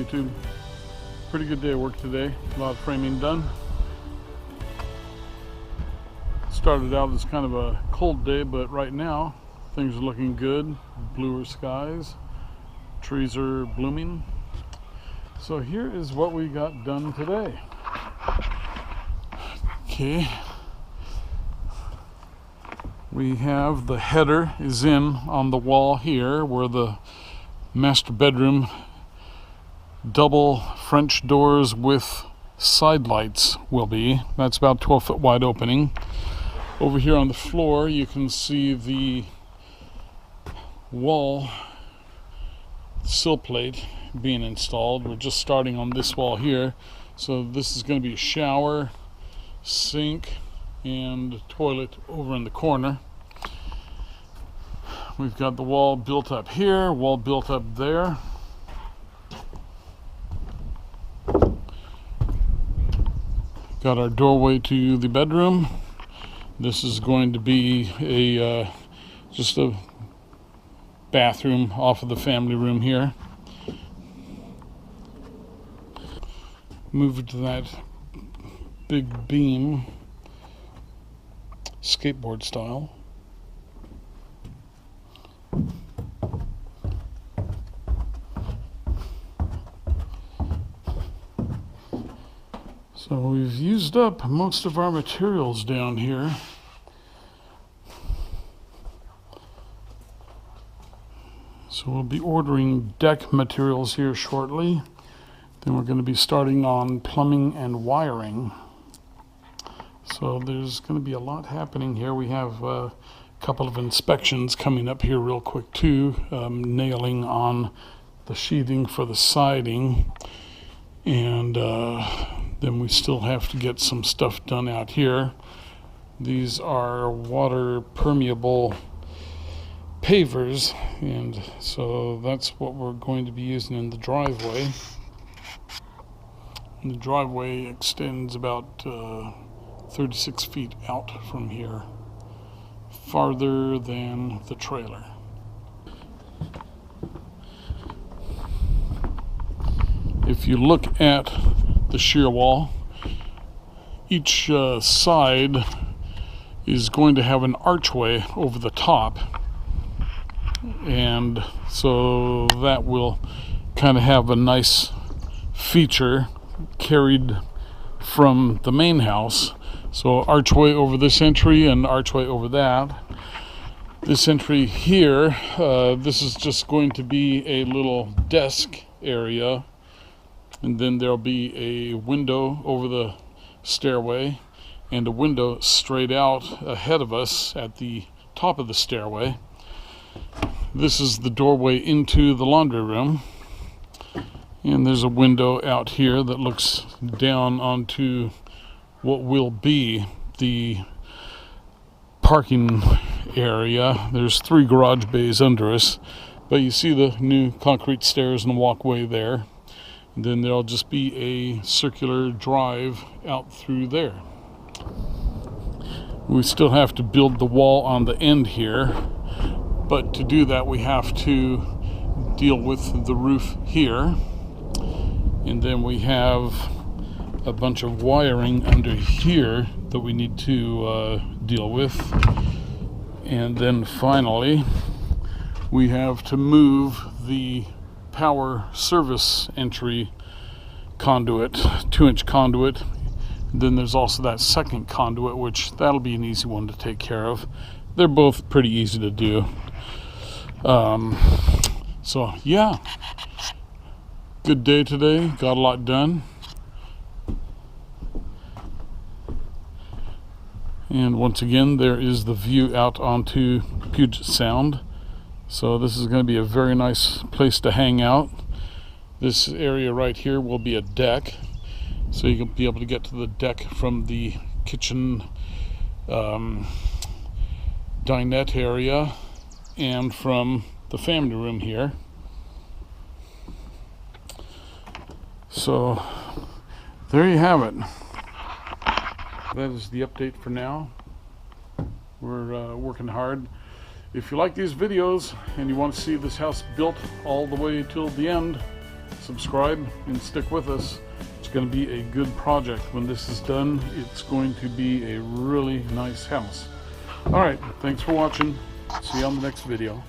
YouTube? Pretty good day of work today. A lot of framing done. Started out as kind of a cold day, but right now things are looking good. Bluer skies, trees are blooming. So here is what we got done today. Okay, we have the header is in on the wall here where the master bedroom, double French doors with side lights will be. That's about 12-foot wide opening. Over here on the floor you can see the wall sill plate being installed. We're just starting on this wall here. So this is going to be a shower, sink, and toilet over in the corner. We've got the wall built up here, wall built up there. Got our doorway to the bedroom. This is going to be a just a bathroom off of the family room here. Moved that big beam, skateboard style. So we've used up most of our materials down here. So we'll be ordering deck materials here shortly. Then we're going to be starting on plumbing and wiring. So there's going to be a lot happening here. We have a couple of inspections coming up here real quick too. Nailing on the sheathing for the siding. And then we still have to get some stuff done out here. These are water permeable pavers, and so that's what we're going to be using in the driveway. And the driveway extends about 36 feet out from here, farther than the trailer. If you look at the shear wall, each side is going to have an archway over the top, and so that will kind of have a nice feature carried from the main house. So archway over this entry and archway over that. This entry here, this is just going to be a little desk area. And then there'll be a window over the stairway and a window straight out ahead of us at the top of the stairway. This is the doorway into the laundry room. And there's a window out here that looks down onto what will be the parking area. There's 3 garage bays under us, but you see the new concrete stairs and walkway there. And then there'll just be a circular drive out through there. We still have to build the wall on the end here, but to do that we have to deal with the roof here. And then we have a bunch of wiring under here that we need to deal with. And then finally we have to move the power service entry conduit, 2-inch conduit. Then there's also that second conduit, which that'll be an easy one to take care of. They're both pretty easy to do. So yeah, good day today, got a lot done. And once again, there is the view out onto Puget Sound. So this is going to be a very nice place to hang out. This area right here will be a deck, so you'll be able to get to the deck from the kitchen dinette area and from the family room here. So there you have it. That is the update for now. We're working hard. If you like these videos and you want to see this house built all the way till the end, subscribe and stick with us. It's going to be a good project. When this is done, it's going to be a really nice house. Alright, thanks for watching. See you on the next video.